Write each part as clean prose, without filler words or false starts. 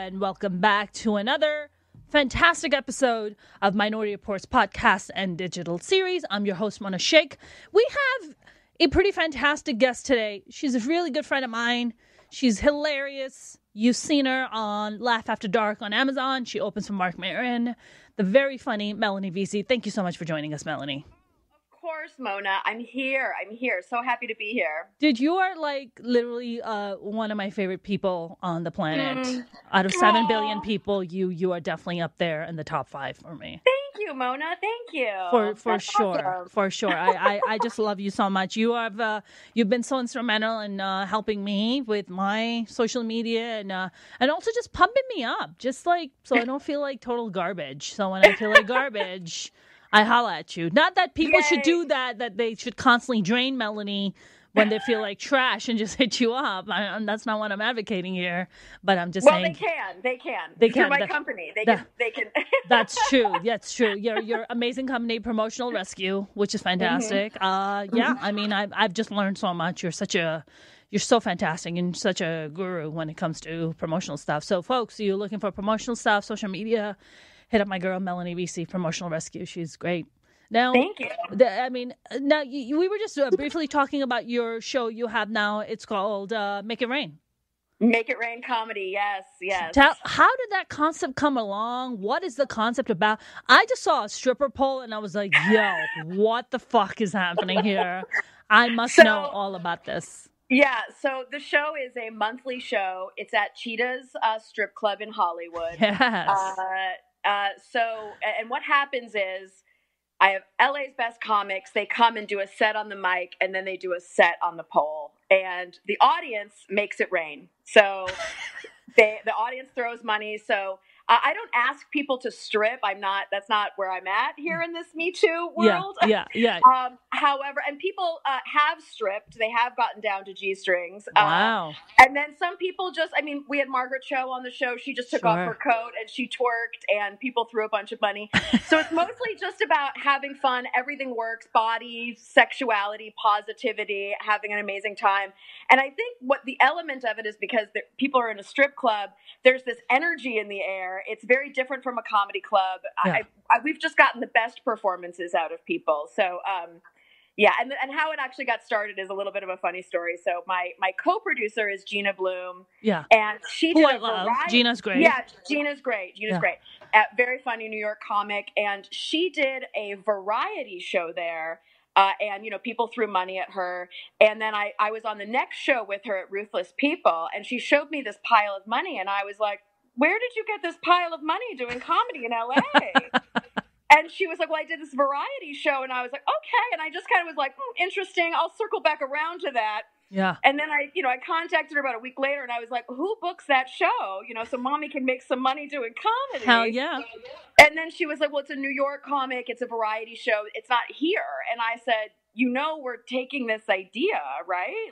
and welcome back to another fantastic episode of Minority Reportz podcast and digital series. I'm your host, Shaikh. We have a pretty fantastic guest today. She's a really good friend of mine. She's hilarious. You've seen her on Laugh After Dark on Amazon. She opens for Mark Maron. The very funny Melanie Vesey. Thank you so much for joining us, Melanie. Of course, Mona. I'm here. So happy to be here. Dude, you are like literally one of my favorite people on the planet. Out of 7 billion people, you are definitely up there in the top 5 for me. Thank you, Mona. Thank you. For sure. Awesome. For sure. I just love you so much. You've been so instrumental in helping me with my social media and also just pumping me up, just like so I don't feel like total garbage. So when I feel like garbage, I holla at you. Not that people should do that they should constantly drain Melanie when they feel like trash and just hit you up. That's not what I'm advocating here, but I'm just saying. Well, they can. Through my company. They can. That's true. That's true. Your amazing company, Promotional Rescue, which is fantastic. Mm-hmm. Yeah, I mean, I've just learned so much. You're so fantastic and such a guru when it comes to promotional stuff. So, folks, you're looking for promotional stuff, social media, hit up my girl, Melanie Vesey, Promotional Rescue. She's great. Now, thank you. We were just briefly talking about your show you have now. It's called Make It Rain. Make It Rain comedy. Yes. How did that concept come along? What is the concept about? I just saw a stripper pole and I was like, yo, what the fuck is happening here? I must know all about this. Yeah, so the show is a monthly show. It's at Cheetah's Strip Club in Hollywood. Yes. And what happens is I have LA's best comics. They come and do a set on the mic, and then they do a set on the pole. And the audience makes it rain. So the audience throws money. So I don't ask people to strip. That's not where I'm at here in this Me Too world. Yeah. However, and people have stripped. They have gotten down to G-strings. Wow. And then some people we had Margaret Cho on the show. She just took off her coat and she twerked and people threw a bunch of money. So it's mostly just about having fun. Everything works. Body, sexuality, positivity, having an amazing time. And I think what the element of it is because people are in a strip club, there's this energy in the air. It's very different from a comedy club. Yeah. We've just gotten the best performances out of people. So, and how it actually got started is a little bit of a funny story. So my co-producer is Gina Bloom. Yeah. And she did I love. Gina's great. Yeah, Gina's great. Great. Very funny New York comic. And she did a variety show there. And people threw money at her. And then I was on the next show with her at Ruthless People. And she showed me this pile of money. And I was like, where did you get this pile of money doing comedy in LA? And she was like, well, I did this variety show. And I was like, okay. And I just kind of was like, interesting. I'll circle back around to that. Yeah. And then I contacted her about a week later and I was like, who books that show? So mommy can make some money doing comedy. Hell yeah. And then she was like, well, it's a New York comic. It's a variety show. It's not here. And I said, we're taking this idea, right?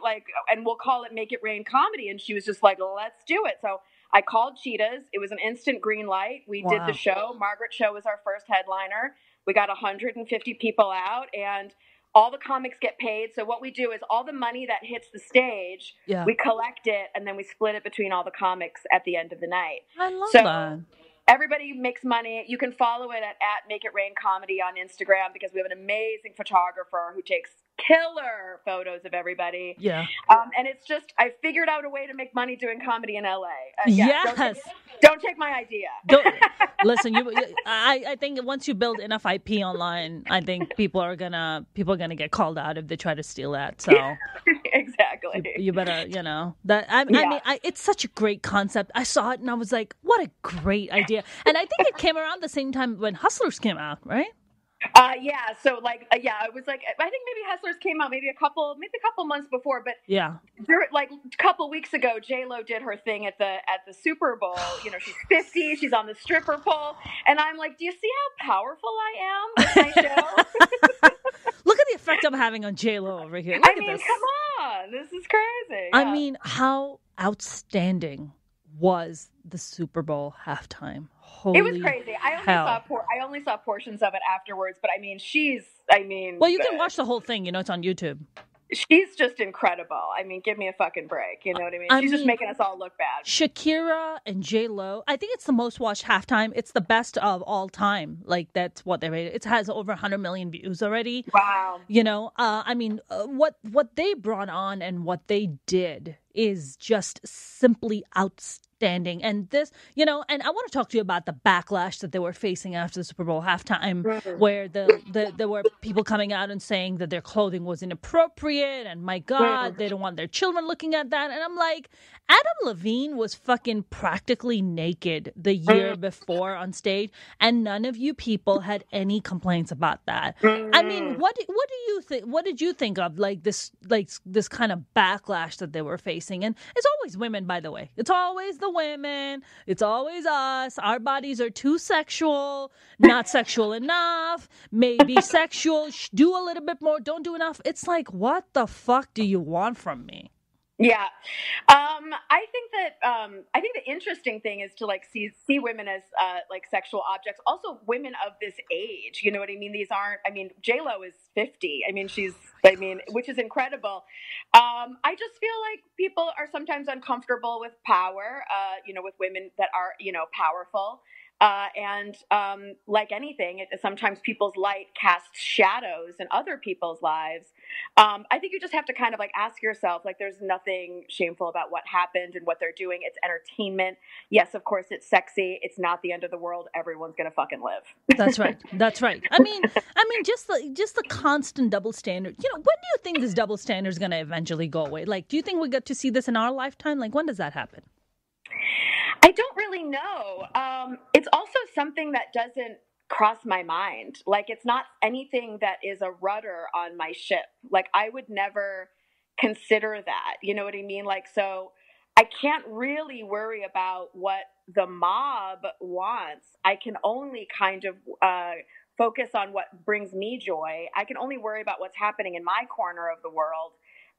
And we'll call it Make It Rain Comedy. And she was just like, let's do it. So I called Cheetah's. It was an instant green light. We did the show. Margaret Cho was our first headliner. We got 150 people out and all the comics get paid. So what we do is all the money that hits the stage, we collect it and then we split it between all the comics at the end of the night. I love that. Everybody makes money. You can follow it at Make It Rain Comedy on Instagram because we have an amazing photographer who takes killer photos of everybody. Yeah. And it's just, I figured out a way to make money doing comedy in LA. Yes. Don't take my idea. Listen, I think once you build enough IP online, I think people are gonna get called out if they try to steal that. So exactly. You better, I mean, it's such a great concept. I saw it and I was like, what a great idea. And I think it came around the same time when Hustlers came out, right? So it was like, I think maybe Hustlers came out maybe a couple months before, but a couple weeks ago, J-Lo did her thing at the Super Bowl. She's 50, she's on the stripper pole. And I'm like, do you see how powerful I am with my show? Look at the effect I'm having on J-Lo over here. Look at this. Come on. This is crazy. I mean, how outstanding was the Super Bowl halftime? Holy it was crazy. I only saw portions of it afterwards, but well, you can watch the whole thing. It's on YouTube. She's just incredible. I mean, give me a fucking break. You know what I mean? She's just making us all look bad. Shakira and J-Lo, I think it's the most watched halftime. It's the best of all time. Like, that's what they rated. It has over 100 million views already. Wow. You know, what they brought on and what they did is just simply outstanding. And this, you know, and I want to talk to you about the backlash that they were facing after the Super Bowl halftime, where there were people coming out and saying that their clothing was inappropriate, and my God, they don't want their children looking at that. And I'm like, Adam Levine was fucking practically naked the year before on stage, and none of you people had any complaints about that. I mean, what do you think? What did you think of this kind of backlash that they were facing? And it's always women, by the way. It's always the women. It's always us. Our bodies are too sexual, not sexual enough, maybe sexual. Do a little bit more. Don't do enough. It's like, what the fuck do you want from me? Yeah. I think the interesting thing is to like see women as like sexual objects. Also women of this age, you know what I mean? These aren't, I mean, J-Lo is 50. I mean, which is incredible. I just feel like people are sometimes uncomfortable with power, you know, with women that are, you know, powerful. And like anything, sometimes people's light casts shadows in other people's lives. I think you just have to kind of like ask yourself, like, there's nothing shameful about what happened and what they're doing. It's entertainment. Yes, of course, it's sexy. It's not the end of the world. Everyone's gonna fucking live. That's right. That's right. I mean, just the constant double standard. You know, when do you think this double standard is gonna eventually go away? Like, do you think we get to see this in our lifetime? Like, when does that happen? I don't really know. It's also something that doesn't cross my mind. Like, it's not anything that is a rudder on my ship. Like, I would never consider that. You know what I mean? Like, so I can't really worry about what the mob wants. I can only kind of focus on what brings me joy. I can only worry about what's happening in my corner of the world.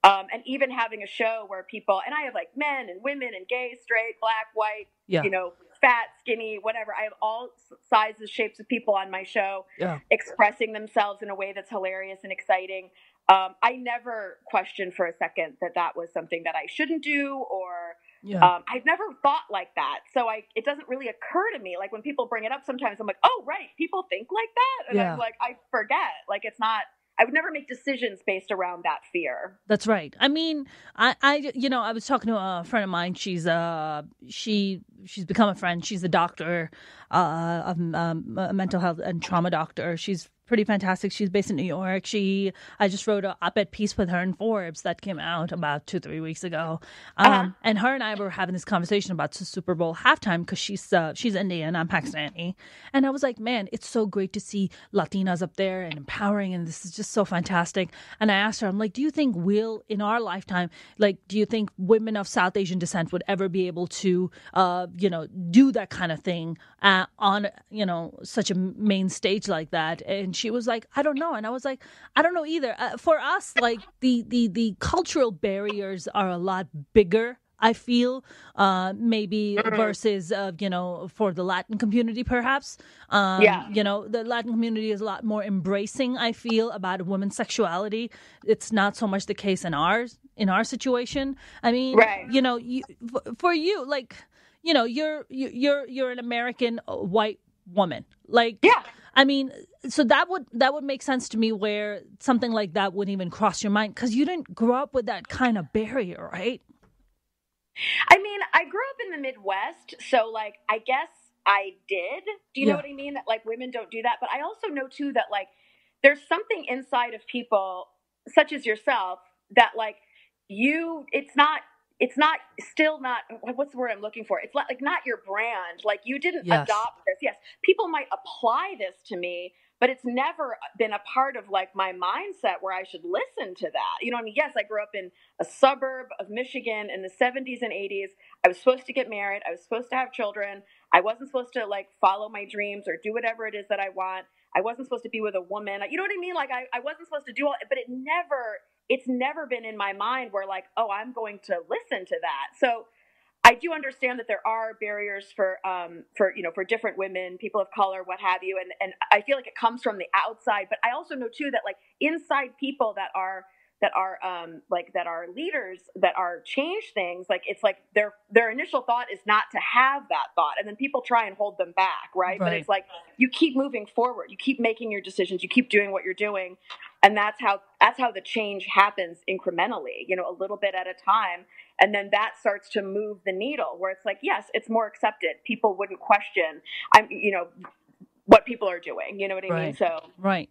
And even having a show where people, and I have like men and women and gay, straight, black, white, you know, fat, skinny, whatever. I have all sizes, shapes of people on my show expressing themselves in a way that's hilarious and exciting. I never questioned for a second that was something that I shouldn't do, or I've never thought like that. So it doesn't really occur to me. Like when people bring it up, sometimes I'm like, oh, right, people think like that. And I'm like, I forget. Like, it's not. I would never make decisions based around that fear. That's right. I mean, I was talking to a friend of mine. She's become a friend. She's a doctor, a mental health and trauma doctor. She's pretty fantastic. She's based in New York. I just wrote an op-ed piece with her in Forbes that came out about 2-3 weeks ago. And her and I were having this conversation about the Super Bowl halftime because she's Indian, I'm Pakistani. And I was like, man, it's so great to see Latinas up there and empowering, and this is just so fantastic. And I asked her, I'm like, do you think in our lifetime, like, do you think women of South Asian descent would ever be able to, do that kind of thing on, such a main stage like that? And she was like, I don't know. And I was like, I don't know either. For us, like the cultural barriers are a lot bigger, I feel, maybe versus, for the Latin community, perhaps. The Latin community is a lot more embracing, I feel, about a woman's sexuality. It's not so much the case in our situation. I mean, for you, like, you're an American white woman. Like, I mean, so that would make sense to me, where something like that wouldn't even cross your mind because you didn't grow up with that kind of barrier, right? I mean, I grew up in the Midwest, so like, I guess I did. Do you know what I mean? That like women don't do that. But I also know too that like there's something inside of people such as yourself that like still not, what's the word I'm looking for? It's like not your brand. Like you didn't adopt this. Yes. People might apply this to me, but it's never been a part of like my mindset where I should listen to that. You know what I mean? Yes, I grew up in a suburb of Michigan in the 70s and 80s. I was supposed to get married. I was supposed to have children. I wasn't supposed to like follow my dreams or do whatever it is that I want. I wasn't supposed to be with a woman. You know what I mean? Like I wasn't supposed to do all, but it's never been in my mind where like, oh, I'm going to listen to that. So I do understand that there are barriers for different women, people of color, what have you. And I feel like it comes from the outside, but I also know too that like inside people that are that are leaders that are change things, like it's like their initial thought is not to have that thought, and then people try and hold them back, right? But it's like you keep moving forward, you keep making your decisions, you keep doing what you're doing, and that's how the change happens incrementally, a little bit at a time, and then that starts to move the needle where it's like, yes, it's more accepted. People wouldn't question what people are doing. You know what I mean? So Right.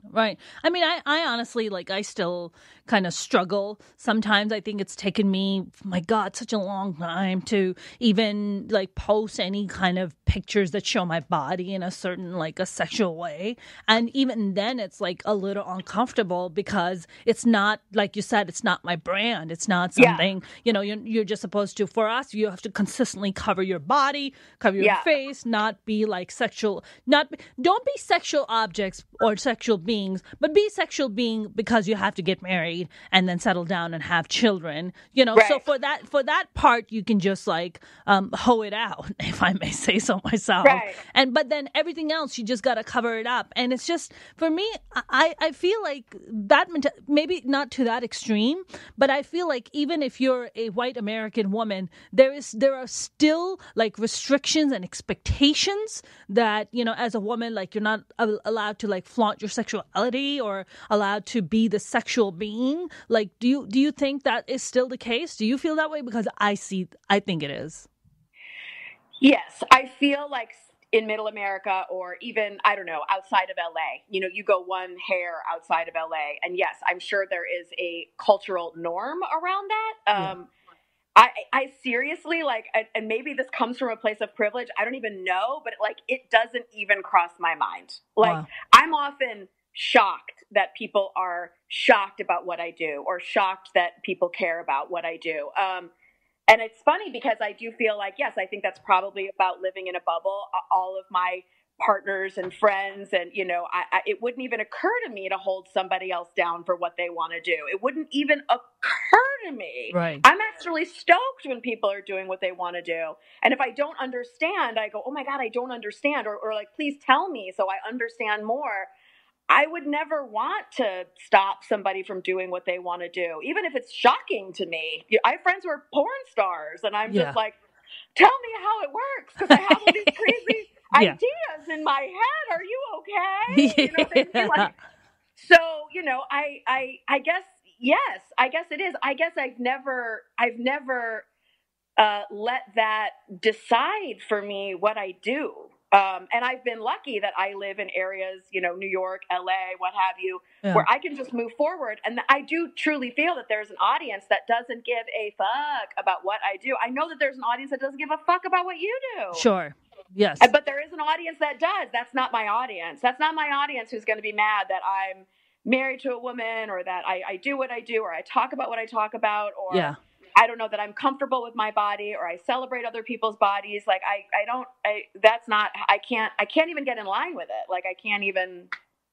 I mean, I honestly, I still kind of struggle. Sometimes I think it's taken me, my God, such a long time to even post any kind of pictures that show my body in a certain, a sexual way. And even then it's a little uncomfortable because it's not, like you said, it's not my brand. It's not something, you're just supposed to, for us, you have to consistently cover your body, cover your face, not be sexual, don't be sexual objects or sexual beings, but be sexual being because you have to get married and then settle down and have children. So for that part, you can just hoe it out, if I may say so myself. Right. But then everything else, you just got to cover it up. And it's just, for me, I feel like that, maybe not to that extreme, but I feel like even if you're a white American woman, there are still restrictions and expectations that, as a woman, you're not allowed to flaunt your sexuality or allowed to be the sexual being. Do you think that is still the case? Do you feel that way? Because I think it is. Yes, I feel like in Middle America, or even, I don't know, outside of LA, you go one hair outside of LA, and yes, I'm sure there is a cultural norm around that. I seriously, and maybe this comes from a place of privilege, I don't even know, but it doesn't even cross my mind. Wow. I'm often shocked that people are shocked about what I do, or shocked that people care about what I do. And it's funny because I do feel like, yes, I think that's probably about living in a bubble. All of my partners and friends, and it wouldn't even occur to me to hold somebody else down for what they want to do. It wouldn't even occur to me. Right. I'm actually stoked when people are doing what they want to do, and if I don't understand, I go, oh my God, I don't understand, or please tell me so I understand more. I would never want to stop somebody from doing what they want to do, even if it's shocking to me. I have friends who are porn stars, and I'm just like, tell me how it works, because I have all these crazy ideas in my head. Are you okay? You know what I mean? So, I guess, yes, I guess it is. I guess I've never let that decide for me what I do. And I've been lucky that I live in areas, New York, LA, what have you, where I can just move forward. And I do truly feel that there's an audience that doesn't give a fuck about what I do. I know that there's an audience that doesn't give a fuck about what you do. Sure. Yes. But there is an audience that does. That's not my audience. That's not my audience who's going to be mad that I'm married to a woman, or that I do what I do, or I talk about what I talk about, or I don't know, that I'm comfortable with my body, or I celebrate other people's bodies. I can't even get in line with it. I can't even.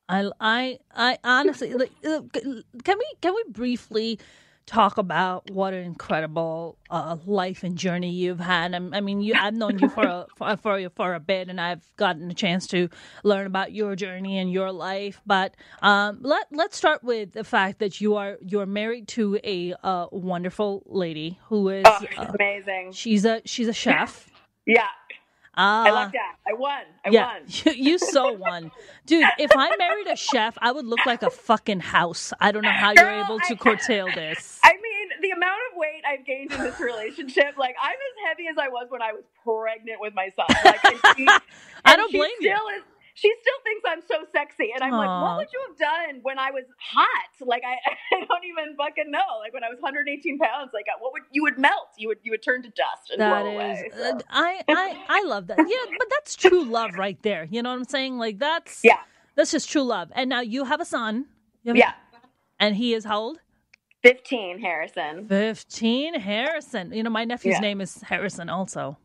I honestly, can we briefly talk about what an incredible life and journey you've had? I mean, I've known you for a bit, and I've gotten a chance to learn about your journey and your life. But let's start with the fact that you're married to a wonderful lady who is she's amazing. She's a chef. Yeah. I like that. I won. You so won. Dude, if I married a chef, I would look like a fucking house. I don't know how you're able to curtail this. I mean, the amount of weight I've gained in this relationship, I'm as heavy as I was when I was pregnant with my son. I don't blame you. She still thinks I'm so sexy. And I'm like, what would you have done when I was hot? I don't even fucking know. When I was 118 pounds, you would melt. You would turn to dust and blow away. So. I love that. Yeah, but that's true love right there. You know what I'm saying? That's just true love. And now you have a son. And he is how old? 15, Harrison. 15, Harrison. My nephew's name is Harrison also.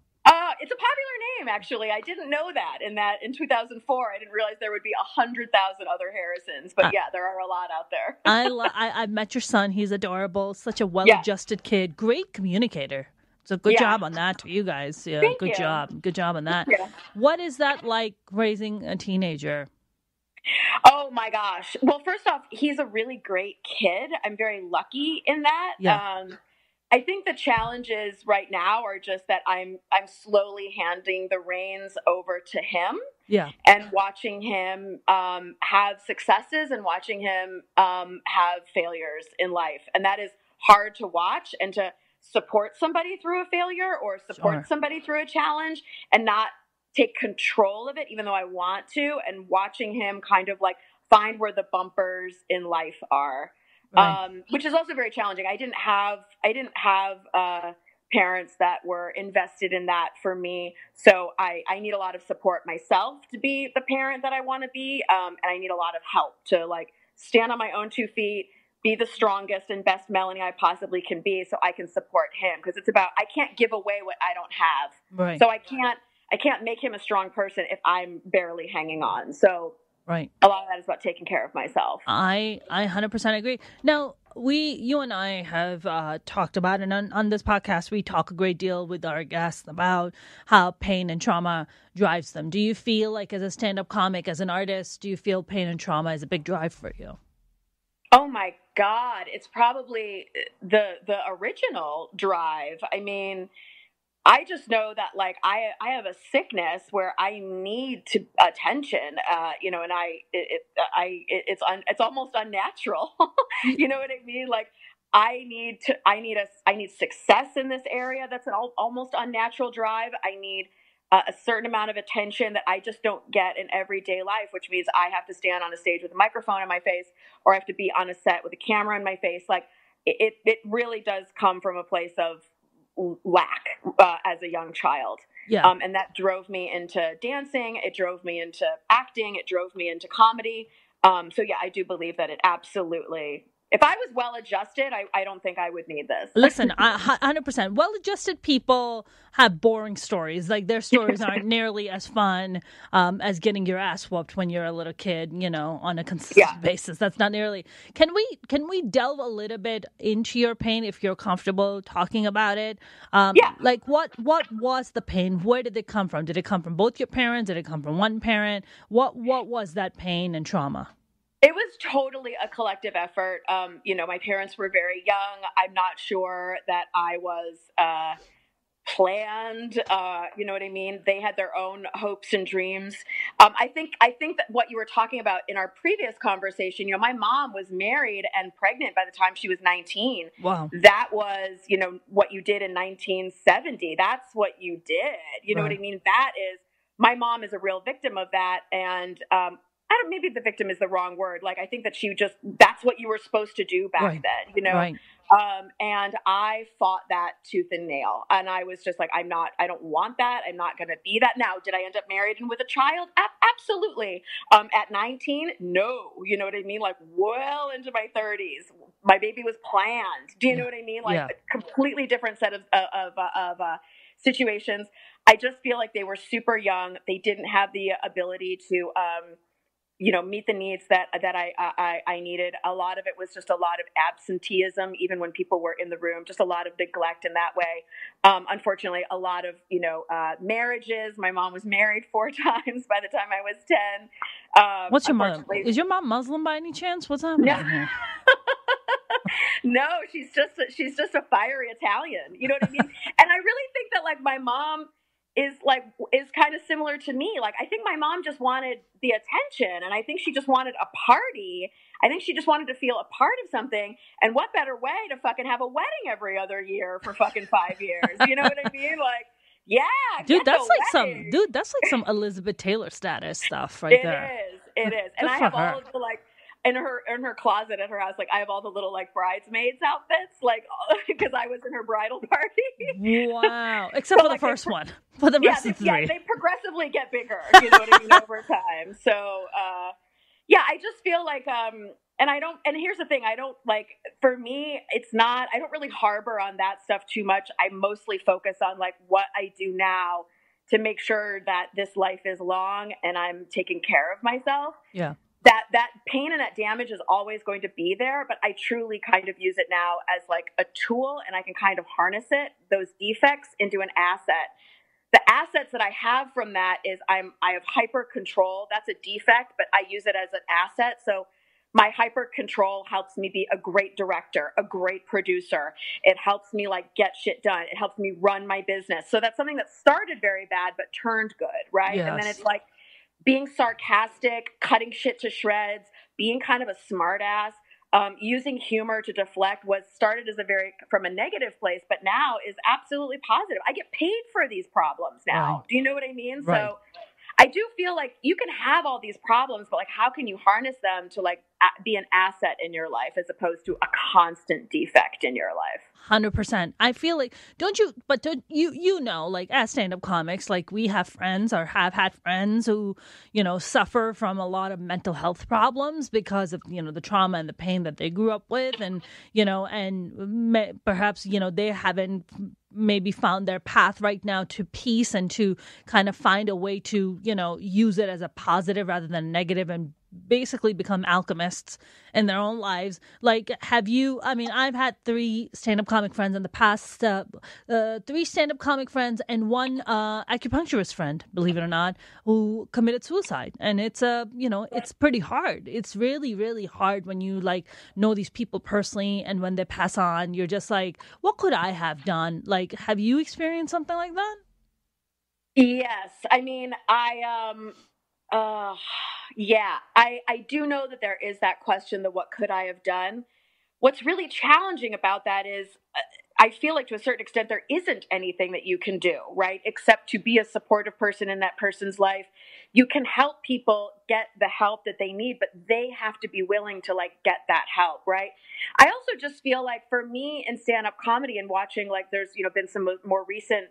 It's a popular name, actually. I didn't know that in 2004. I didn't realize there would be 100,000 other Harrisons. But there are a lot out there. I've met your son. He's adorable. Such a well-adjusted kid. Great communicator. So good job on that to you guys. Yeah, Thank good you. job. Good job on that. Yeah. What is that like, raising a teenager? Oh my gosh. Well, first off, he's a really great kid. I'm very lucky in that. Yeah. I think the challenges right now are just that I'm slowly handing the reins over to him. Yeah. And watching him have successes and watching him have failures in life. And that is hard to watch, and to support somebody through a failure or support somebody through a challenge and not take control of it, even though I want to, and watching him kind of like find where the bumpers in life are, which is also very challenging. I didn't have parents that were invested in that for me. So I need a lot of support myself to be the parent that I want to be. And I need a lot of help to like stand on my own 2 feet, be the strongest and best Melanie I possibly can be, so I can support him. Because it's about, I can't give away what I don't have. Right. So I can't make him a strong person if I'm barely hanging on. So right. A lot of that is about taking care of myself. I 100% agree. Now, you and I have talked about, and on this podcast, we talk a great deal with our guests about how pain and trauma drives them. Do you feel like, as a stand-up comic, as an artist, do you feel pain and trauma is a big drive for you? Oh my God, it's probably the original drive. I mean, I just know that like I have a sickness where I need attention, and it's almost unnatural. You know what I mean? Like I need success in this area. That's an almost unnatural drive. I need a certain amount of attention that I just don't get in everyday life, which means I have to stand on a stage with a microphone in my face, or I have to be on a set with a camera in my face. Like it really does come from a place of lack as a young child. Yeah. And that drove me into dancing. It drove me into acting. It drove me into comedy. So yeah, I do believe that it absolutely, if I was well-adjusted, I don't think I would need this. Listen, 100%. Well-adjusted people have boring stories. Like, their stories aren't nearly as fun as getting your ass whooped when you're a little kid, on a consistent basis. That's not nearly. Can we delve a little bit into your pain if you're comfortable talking about it? Like, what was the pain? Where did it come from? Did it come from both your parents? Did it come from one parent? What was that pain and trauma? It was totally a collective effort. My parents were very young. I'm not sure that I was planned. You know what I mean? They had their own hopes and dreams. I think that what you were talking about in our previous conversation, my mom was married and pregnant by the time she was 19. Wow. That was, what you did in 1970. That's what you did. You know what I mean? That is, my mom is a real victim of that. And, maybe the victim is the wrong word. Like, I think that that's what you were supposed to do back then, Right. And I fought that tooth and nail. And I was just like, I don't want that. I'm not going to be that. Now, did I end up married and with a child? Absolutely. At 19, no. You know what I mean? Like, well into my 30s, my baby was planned. Do you know what I mean? Like, a completely different set of situations. I just feel like they were super young. They didn't have the ability to, meet the needs that I needed. A lot of it was just a lot of absenteeism, even when people were in the room, just a lot of neglect in that way. Unfortunately, a lot of, marriages. My mom was married 4 times by the time I was 10. What's your mom? Is your mom Muslim by any chance? What's happening here? No, she's just a fiery Italian. You know what I mean? And I really think that like my mom is kind of similar to me. Like, I think my mom just wanted the attention, and I think she just wanted a party. I think she just wanted to feel a part of something. And what better way to fucking have a wedding every other year for fucking 5 years? You know what I mean? Like, yeah, dude, that's like some Elizabeth Taylor status stuff right there. It is. And I have all of the like, in her closet at her house, like I have all the little like bridesmaids outfits, like because I was in her bridal party. Wow! Except for the first one. For the rest of the 3, they progressively get bigger. You know what I mean, over time. So I just feel like and I don't. And here's the thing: I don't like. For me, it's not. I don't really harbor on that stuff too much. I mostly focus on like what I do now to make sure that this life is long and I'm taking care of myself. Yeah. That pain and that damage is always going to be there, but I truly kind of use it now as like a tool, and I can kind of harness those defects into an asset the assets that I have from that is I have hyper control. That's a defect, but I use it as an asset. So my hyper control helps me be a great director, a great producer. It helps me like get shit done. It helps me run my business. So that's something that started very bad, but turned good. Right. Yes. And then it's like being sarcastic, cutting shit to shreds, being kind of a smart ass. Using humor to deflect was started as from a negative place, but now is absolutely positive. I get paid for these problems now. Right. Do you know what I mean? Right. So I do feel like you can have all these problems, but like, how can you harness them to like be an asset in your life as opposed to a constant defect in your life? 100%. I feel like, don't you know, like as stand-up comics, like we have friends or have had friends who, suffer from a lot of mental health problems because of, the trauma and the pain that they grew up with. And, perhaps, they haven't maybe found their path right now to peace and to kind of find a way to, use it as a positive rather than negative and basically become alchemists in their own lives. Like, I've had 3 stand-up comic friends in the past, 3 stand-up comic friends and 1 acupuncturist friend, believe it or not, who committed suicide. And it's, it's pretty hard. It's really, really hard when you like know these people personally. And when they pass on, you're just like, what could I have done? Like, have you experienced something like that? Yes. I mean, yeah, I do know that there is that question, the what could I have done? What's really challenging about that is I feel like to a certain extent there isn't anything that you can do, right? Except to be a supportive person in that person's life. You can help people get the help that they need, but they have to be willing to like get that help, right? I also just feel like for me in stand-up comedy and watching, like there's, been some more recent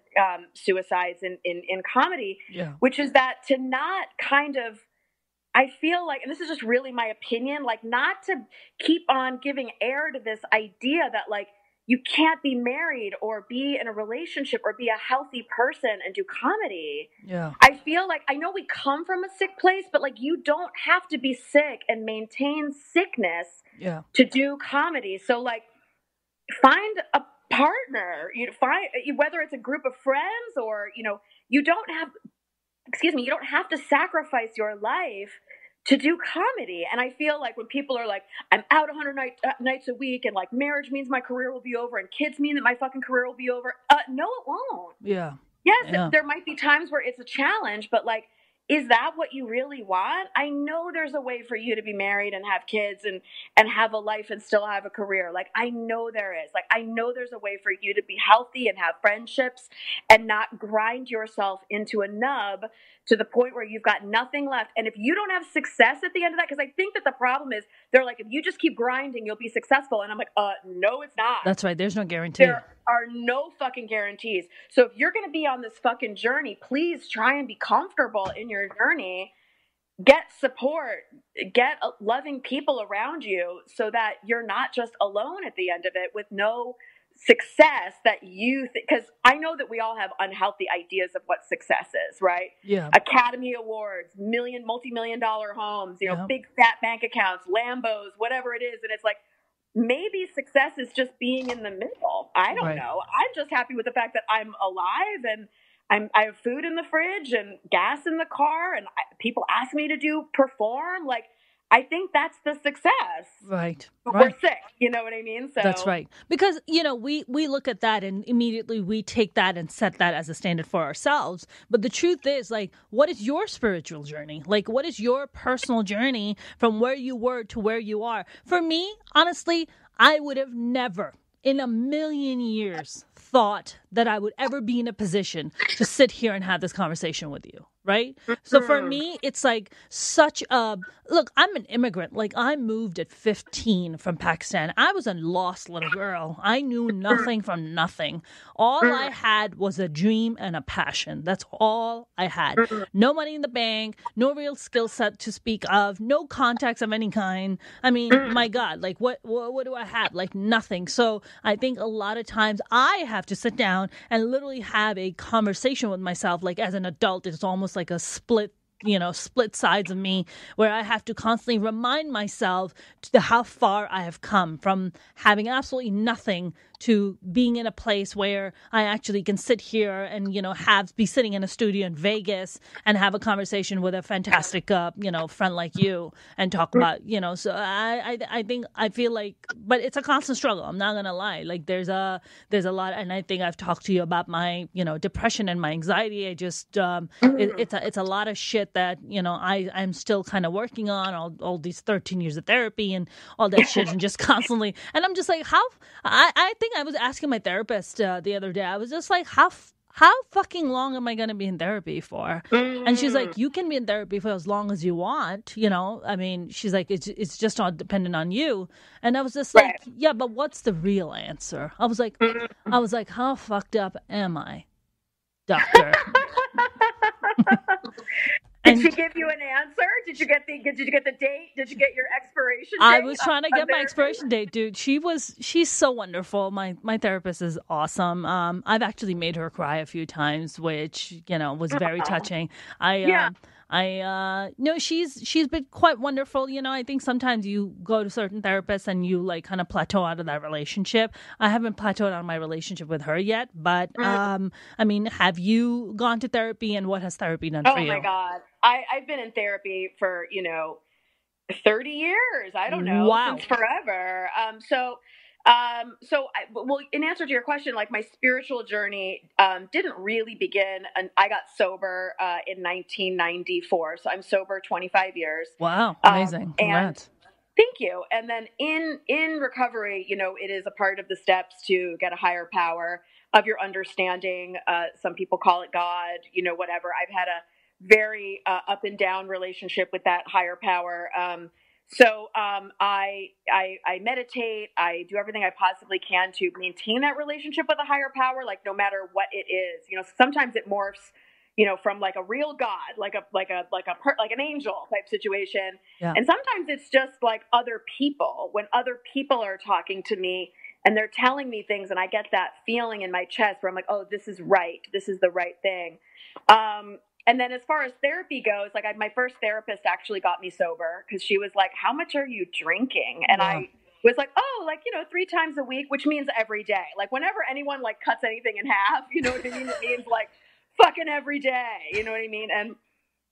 suicides in comedy, which is that to not kind of, I feel like, and this is just really my opinion, like not to keep on giving air to this idea that like you can't be married or be in a relationship or be a healthy person and do comedy. Yeah. I feel like, I know we come from a sick place, but like you don't have to be sick and maintain sickness to do comedy. So like find a partner, whether it's a group of friends or, you don't have to sacrifice your life to do comedy. And I feel like when people are like, I'm out 100 nights a week and like marriage means my career will be over and kids mean that my fucking career will be over. No, it won't. Yeah. Yes, there might be times where it's a challenge, but like, is that what you really want? I know there's a way for you to be married and have kids and have a life and still have a career. Like, I know there is. Like, I know there's a way for you to be healthy and have friendships and not grind yourself into a nub to the point where you've got nothing left. And if you don't have success at the end of that, because I think that the problem is they're like, if you just keep grinding, you'll be successful. And I'm like, no, it's not. That's right. There's no guarantee. There are no fucking guarantees. So if you're going to be on this fucking journey, please try and be comfortable in your journey. Get support, get loving people around you so that you're not just alone at the end of it with no success that you because I know that we all have unhealthy ideas of what success is, right? Yeah. Academy Awards, multi-million-dollar homes, big fat bank accounts, Lambos, whatever it is. And it's like, maybe success is just being in the middle. I don't know. I'm just happy with the fact that I'm alive and I have food in the fridge and gas in the car and people ask me to perform. Like, I think that's the success. Right. But we're sick. You know what I mean? So that's right. Because, we look at that and immediately we take that and set that as a standard for ourselves. But the truth is, like, what is your spiritual journey? Like, what is your personal journey from where you were to where you are? For me, honestly, I would have never in a million years thought that I would ever be in a position to sit here and have this conversation with you. Right? So for me, it's like look, I'm an immigrant. Like, I moved at 15 from Pakistan. I was a lost little girl. I knew nothing from nothing. All I had was a dream and a passion. That's all I had. No money in the bank, no real skill set to speak of, no contacts of any kind. I mean, my God, like what do I have? Like nothing. So I think a lot of times I have to sit down and literally have a conversation with myself. Like as an adult, it's almost like a split sides of me where I have to constantly remind myself to how far I have come from having absolutely nothing to being in a place where I actually can sit here and, be sitting in a studio in Vegas and have a conversation with a fantastic, friend like you and talk about, so I feel like, but it's a constant struggle. I'm not going to lie. Like there's a lot. And I think I've talked to you about my, depression and my anxiety. I just, it's a lot of shit that, I'm still kind of working on all these 13 years of therapy and all that shit and just constantly. And I'm just like, I think I was asking my therapist the other day, I was just like, how fucking long am I going to be in therapy for? And she's like, you can be in therapy for as long as you want. I mean, she's like, it's just all dependent on you. And I was just like, yeah, but what's the real answer? I was like, how fucked up am I, doctor? Did she give you an answer? Did you get the date? Did you get your expiration date? I was trying to get my expiration date, dude. She's so wonderful. My therapist is awesome. I've actually made her cry a few times, which, was very touching. No, she's been quite wonderful. I think sometimes you go to certain therapists and you like kind of plateau out of that relationship. I haven't plateaued out of my relationship with her yet, but I mean, have you gone to therapy and what has therapy done for you? Oh my God. I've been in therapy for, 30 years. I don't know. Wow. Since forever. Well, in answer to your question, like my spiritual journey didn't really begin, and I got sober in 1994. So I'm sober 25 years. Wow, amazing! Congrats. Thank you. And then in recovery, it is a part of the steps to get a higher power of your understanding. Some people call it God. Whatever. I've had a very up and down relationship with that higher power. So I meditate. I do everything I possibly can to maintain that relationship with a higher power, like no matter what it is. Sometimes it morphs, from like a real God, like an angel type situation. Yeah. And sometimes it's just like other people. When other people are talking to me and they're telling me things, and I get that feeling in my chest where I'm like, oh, this is right. This is the right thing. And then as far as therapy goes, like my first therapist actually got me sober because she was like, how much are you drinking? And I was like, 3 times a week, which means every day. Like whenever anyone like cuts anything in half, you know what I mean? It means like fucking every day, you know what I mean? And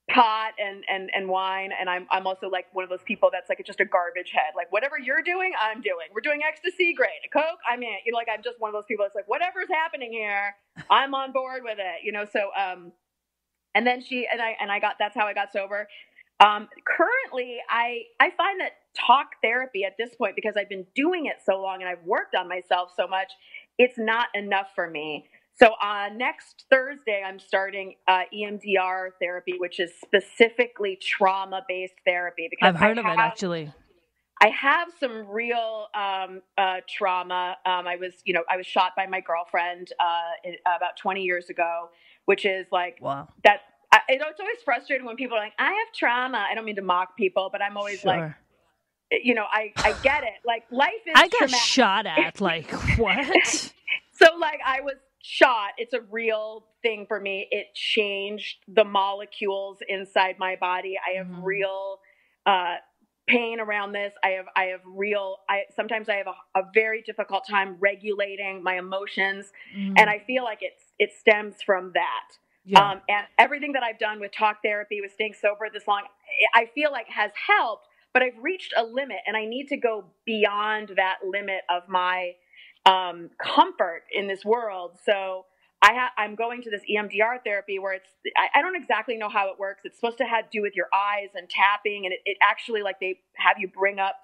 pot and wine. And I'm also like one of those people that's like just a garbage head. Like whatever you're doing, I'm doing. We're doing ecstasy, great. Coke, I'm in. I'm just one of those people that's like, whatever's happening here, I'm on board with it. So and then that's how I got sober. Currently, I find that talk therapy at this point, because I've been doing it so long and I've worked on myself so much, it's not enough for me. So next Thursday, I'm starting EMDR therapy, which is specifically trauma-based therapy. Because I've heard of it, actually. I have some real trauma. I was shot by my girlfriend about 20 years ago, which is like, wow. That. It's always frustrating when people are like, I have trauma. I don't mean to mock people, but I'm always like, I get it. Like life is I got traumatic. Shot at, like, what? So like I was shot. It's a real thing for me. It changed the molecules inside my body. I have real pain around this. Sometimes I have a very difficult time regulating my emotions. And I feel like it stems from that. Yeah. And everything that I've done with talk therapy, with staying sober this long, I feel like has helped, but I've reached a limit and I need to go beyond that limit of my comfort in this world. So I'm going to this EMDR therapy where I don't exactly know how it works. It's supposed to do with your eyes and tapping, and it actually, like, they have you bring up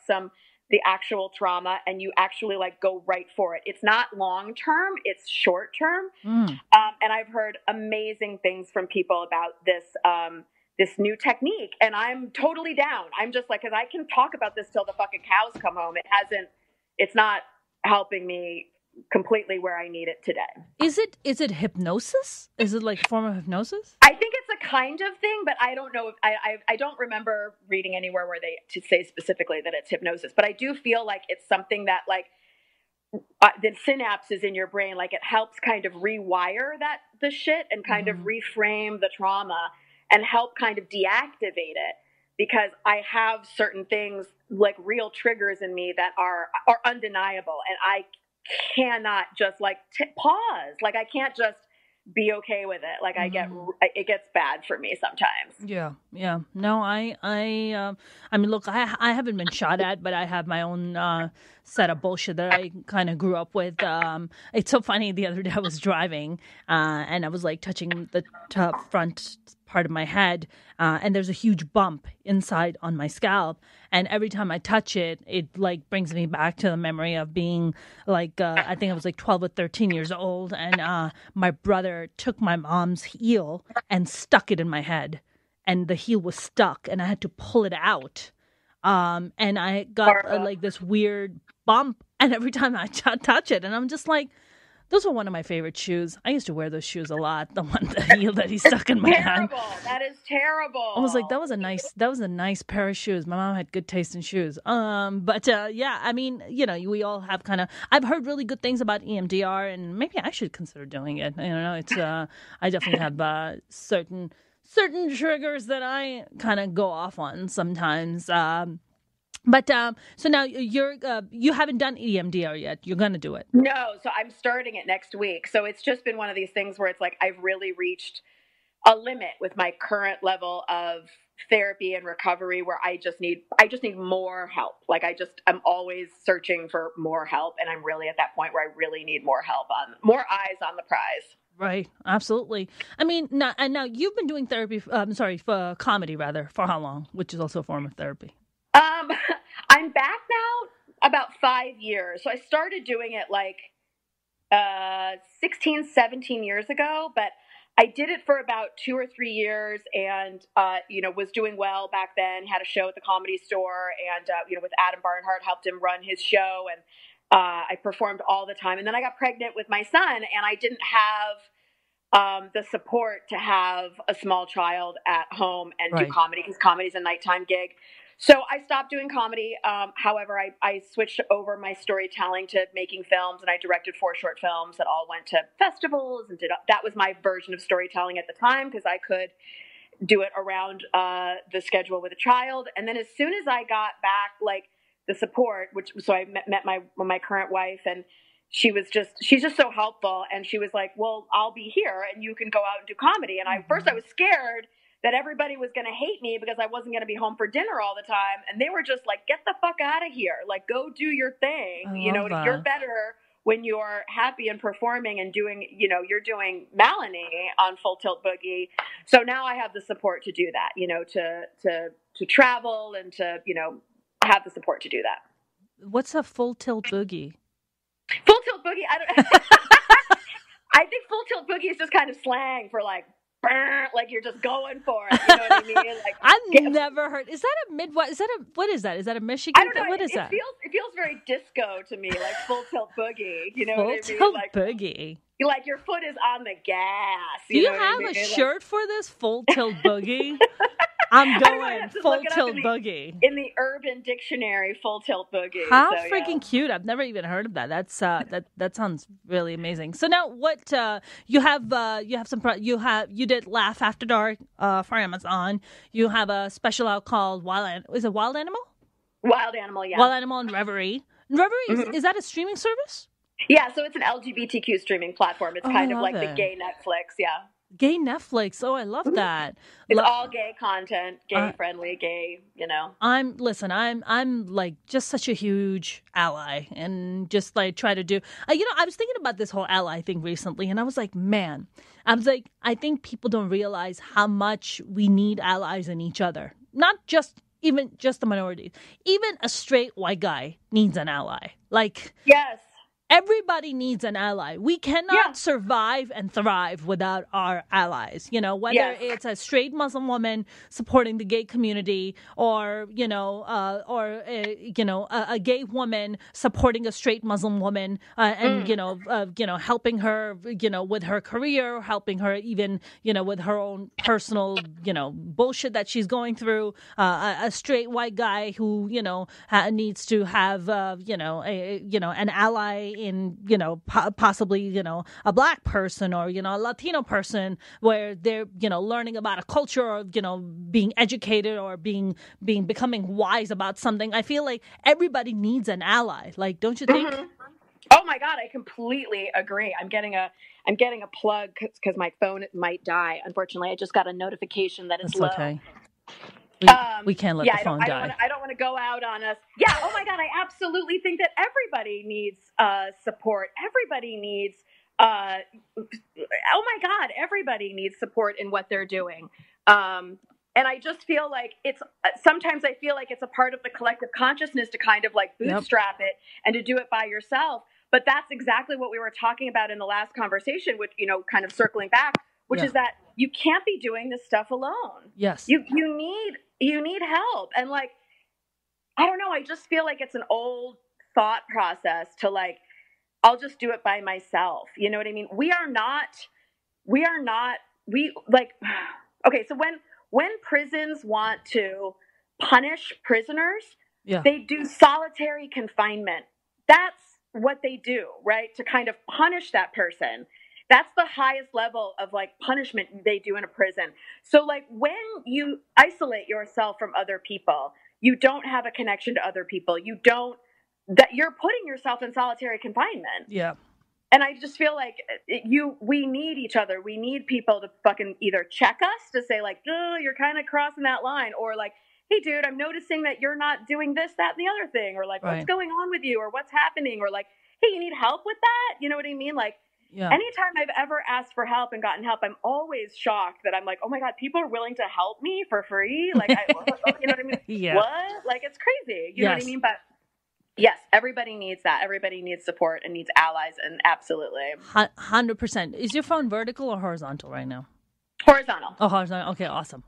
the actual trauma and you actually like go right for it. It's not long term, it's short term. And I've heard amazing things from people about this new technique, and I'm totally down. I'm just like, cause I can talk about this till the fucking cows come home. It's not helping me completely where I need it today. Is it hypnosis? Is it like a form of hypnosis? I think it's a kind of thing, but I don't know if I don't remember reading anywhere where they to say specifically that it's hypnosis, but I do feel like it's something that like the synapses in your brain, like it helps kind of rewire the shit and kind of reframe the trauma and help kind of deactivate it, because I have certain things like real triggers in me that are undeniable, and I cannot just like pause. Like I can't just be okay with it. Like it gets bad for me sometimes. Yeah. Yeah. No, I mean, look, I haven't been shot at, but I have my own, set of bullshit that I kind of grew up with. It's so funny. The other day I was driving, and I was like touching the top front part of my head, and there's a huge bump inside on my scalp. And every time I touch it, it like brings me back to the memory of being like, I think I was like 12 or 13 years old. And my brother took my mom's heel and stuck it in my head. And the heel was stuck and I had to pull it out. And I got like this weird bump. And every time I touch it, and I'm just like, those were one of my favorite shoes. I used to wear those shoes a lot. The heel that he stuck in my hand. That is terrible. I was like, that was a nice pair of shoes. My mom had good taste in shoes. Yeah, I mean, we all have kind of. I've heard really good things about EMDR, and maybe I should consider doing it. It's. I definitely have certain triggers that I kind of go off on sometimes. But so now you haven't done EMDR yet. You're going to do it. No, so I'm starting it next week. So it's just been one of these things where it's like I've really reached a limit with my current level of therapy and recovery where I just need more help. Like I'm always searching for more help, and I'm really at that point where I really need more help, on more eyes on the prize. Right, absolutely. I mean, now you've been doing therapy. For comedy rather. For how long? Which is also a form of therapy. I'm back now about 5 years. So I started doing it like 16, 17 years ago, but I did it for about 2 or 3 years and, was doing well back then, had a show at the Comedy Store and, with Adam Barnhart, helped him run his show. And I performed all the time. And then I got pregnant with my son and I didn't have the support to have a small child at home and do comedy, because comedy's a nighttime gig. So I stopped doing comedy. However, I switched over my storytelling to making films, and I directed 4 short films that all went to festivals and that was my version of storytelling at the time, because I could do it around the schedule with a child. And then as soon as I got back, like the support, so I met my current wife, and she's just so helpful. And she was like, well, I'll be here and you can go out and do comedy. And first I was scared that everybody was going to hate me because I wasn't going to be home for dinner all the time. And they were just like, get the fuck out of here. Like, go do your thing. You're better when you're happy and performing and doing, you're doing Melanie on Full Tilt Boogie. So now I have the support to do that, to travel and to, have the support to do that. What's a Full Tilt Boogie? Full Tilt Boogie? I don't I think Full Tilt Boogie is just kind of slang for like you're just going for it. You know what I mean? Like, I've never heard. Is that a Midwest? What is that? Is that a Michigan? I don't know. What is that? It feels very disco to me, like Full Tilt Boogie. You know what I mean? Full Tilt Boogie. Like your foot is on the gas. Do you have a shirt for this Full Tilt Boogie? I'm going Full Tilt Boogie. In the Urban Dictionary, Full Tilt Boogie. How freaking cute. I've never even heard of that. That's that sounds really amazing. So now what you did Laugh After Dark for Amazon. You have a special out called Wild Animal? Wild Animal, yeah. Wild Animal and Reverie. Is that a streaming service? Yeah, so it's an LGBTQ streaming platform. It's kind of like the gay Netflix, yeah. Gay Netflix. Oh, I love that. It's all gay content, gay friendly, gay, I'm like just such a huge ally, and just like try to do, I was thinking about this whole ally thing recently, and I was like, I think people don't realize how much we need allies in each other. Not just the minorities. Even a straight white guy needs an ally. Like, yes. Everybody needs an ally. We cannot survive and thrive without our allies. Whether it's a straight Muslim woman supporting the gay community, or a gay woman supporting a straight Muslim woman, and helping her, with her career, helping her even, with her own personal, bullshit that she's going through. A straight white guy who, needs to have, an ally in, possibly, a black person or, a Latino person, where they're, learning about a culture, or, being educated, or becoming wise about something. I feel like everybody needs an ally. Like, don't you think? Oh my God, I completely agree. I'm getting a plug because my phone might die. Unfortunately, I just got a notification that it's That's low. okay. We can't let the phone die. I don't want to go out on us. Yeah. Oh my God, I absolutely think that everybody needs support. Everybody needs. Oh my God, everybody needs support in what they're doing. And I just feel like it's sometimes I feel like it's a part of the collective consciousness to kind of like bootstrap it and to do it by yourself. But that's exactly what we were talking about in the last conversation, which, you know, kind of circling back, which is that you can't be doing this stuff alone. Yes. You need help. And like, I don't know, I just feel like it's an old thought process to like, I'll just do it by myself. You know what I mean? We like, okay, so when prisons want to punish prisoners, they do solitary confinement. That's what they do, right? To kind of punish that person. That's the highest level of like punishment they do in a prison. So like when you isolate yourself from other people, you don't have a connection to other people. You're putting yourself in solitary confinement. Yeah. And I just feel like we need each other. We need people to fucking either check us to say like, oh, you're kind of crossing that line, or like, hey, dude, I'm noticing that you're not doing this, that, and the other thing, or like, what's going on with you, or what's happening, or like, hey, you need help with that? You know what I mean? Like, anytime I've ever asked for help and gotten help, I'm always shocked that I'm like, oh my God, people are willing to help me for free. Like, you know what I mean? Yeah. What? Like, it's crazy. You know what I mean? But yes, everybody needs that. Everybody needs support and needs allies, and absolutely. 100%. Is your phone vertical or horizontal right now? Horizontal. Oh, horizontal. Okay, awesome.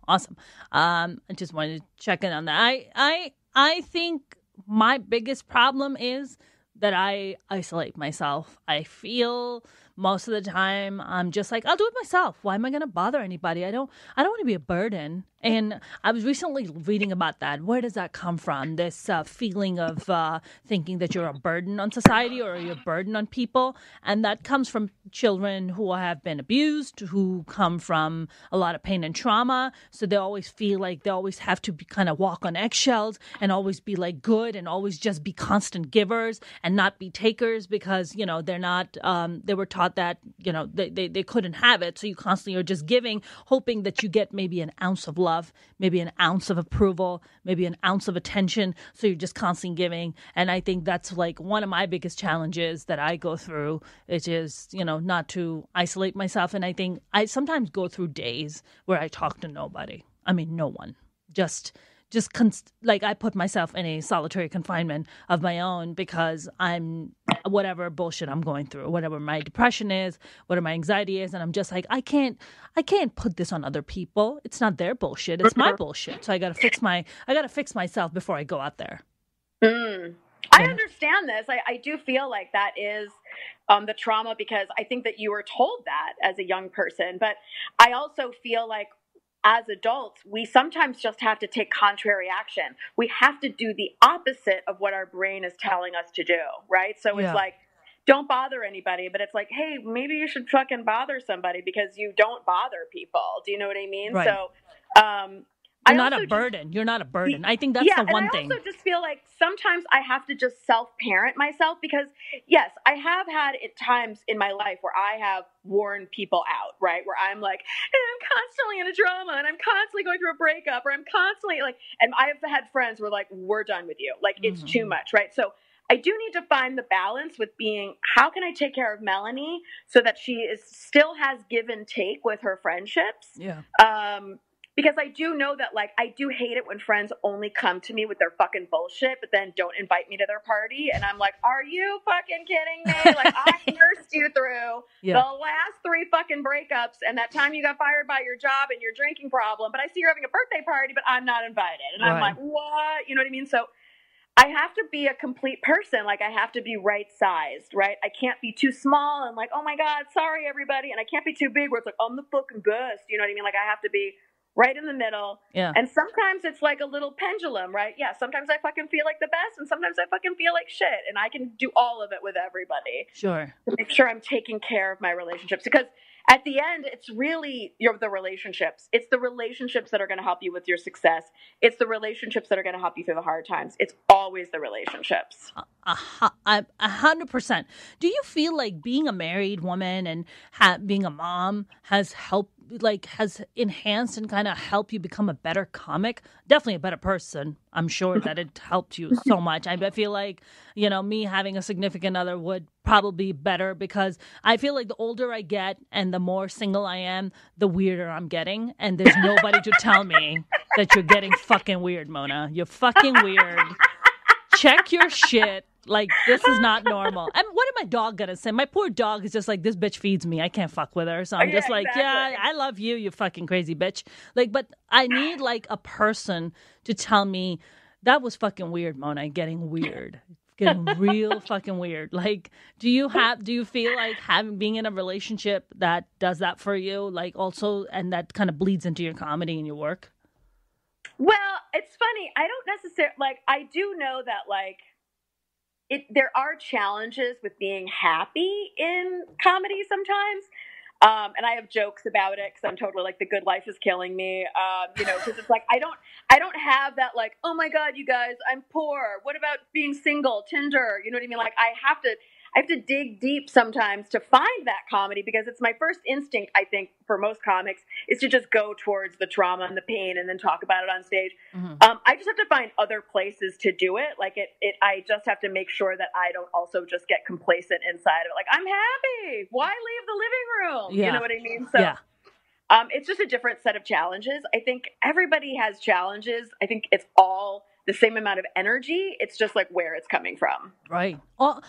I just wanted to check in on that. I think my biggest problem is that I isolate myself. I feel most of the time I'm just like, I'll do it myself. Why am I going to bother anybody? I don't want to be a burden. And I was recently reading about that. Where does that come from? This feeling of thinking that you're a burden on society or you're a burden on people. And that comes from children who have been abused, who come from a lot of pain and trauma. So they always feel like they always have to kind of walk on eggshells and always be like good and always just be constant givers and not be takers because, you know, they're not, they were taught that, you know, they couldn't have it. So you constantly are just giving, hoping that you get maybe an ounce of love, maybe an ounce of approval, maybe an ounce of attention. So you're just constantly giving. And I think that's like one of my biggest challenges that I go through, which is, you know, not to isolate myself. And I think I sometimes go through days where I talk to nobody. I mean, no one. Like I put myself in a solitary confinement of my own because I'm whatever bullshit I'm going through, whatever my depression is, whatever my anxiety is, and I'm just like I can't put this on other people. It's not their bullshit. It's my bullshit. So I gotta fix myself before I go out there. I understand this. I do feel like that is the trauma because I think that you were told that as a young person, but I also feel like as adults, we sometimes just have to take contrary action. We have to do the opposite of what our brain is telling us to do, right? So it's like, don't bother anybody, but it's like, hey, maybe you should fucking bother somebody because you don't bother people. Do you know what I mean? Right. So, You're not a burden. You're not a burden. I think that's the one thing. I also just feel like sometimes I have to just self-parent myself because, yes, I have had times in my life where I have worn people out, right? Where I'm like, I'm constantly in a drama and I'm constantly going through a breakup or I'm constantly like, and I've had friends who are like, we're done with you. Like, it's too much, right? So I do need to find the balance with being, how can I take care of Melanie so that she still has give and take with her friendships? Yeah. Because I do know that, like, I do hate it when friends only come to me with their fucking bullshit, but then don't invite me to their party. And I'm like, are you fucking kidding me? Like, I nursed you through the last 3 fucking breakups and that time you got fired by your job and your drinking problem. But I see you're having a birthday party, but I'm not invited. And I'm like, what? You know what I mean? So I have to be a complete person. Like, I have to be right-sized, right? I can't be too small and like, oh my God, sorry, everybody. And I can't be too big where it's like, I'm the fucking best. You know what I mean? Like, I have to be right in the middle. Yeah. And sometimes it's like a little pendulum, right? Yeah. Sometimes I fucking feel like the best and sometimes I fucking feel like shit. And I can do all of it with everybody. Sure. To make sure I'm taking care of my relationships. Because at the end, it's really the relationships. It's the relationships that are going to help you with your success. It's the relationships that are going to help you through the hard times. It's always the relationships. 100%. Do you feel like being a married woman and being a mom has helped, like, has enhanced and kind of helped you become a better comic? Definitely a better person. I'm sure that it helped you so much. I feel like, me having a significant other would probably be better, because I feel like the older I get and the more single I am, the weirder I'm getting. And there's nobody to tell me that you're getting fucking weird, Mona. You're fucking weird. Check your shit. Like, this is not normal. And what am my dog gonna say? My poor dog is just like, this bitch feeds me. I can't fuck with her. So I'm just like, yeah, I love you, you fucking crazy bitch. Like, but I need like a person to tell me that was fucking weird, Mona. Getting weird. Getting real fucking weird. Like, do you feel like being in a relationship that does that for you? Like, also, and that kind of bleeds into your comedy and your work? Well, it's funny. I don't necessarily, like, I do know that, like, there are challenges with being happy in comedy sometimes. And I have jokes about it because I'm totally like, the good life is killing me. Because it's like, I don't have that, like, oh my God, you guys, I'm poor. What about being single, Tinder? You know what I mean? Like, I have to dig deep sometimes to find that comedy, because it's my first instinct, I think, for most comics, is to just go towards the trauma and the pain and then talk about it on stage. Mm-hmm. I just have to find other places to do it. Like, I just have to make sure that I don't also just get complacent inside of it. Like, I'm happy. Why leave the living room? Yeah. You know what I mean? So, it's just a different set of challenges. I think everybody has challenges. I think it's all the same amount of energy. It's just like where it's coming from. Right. All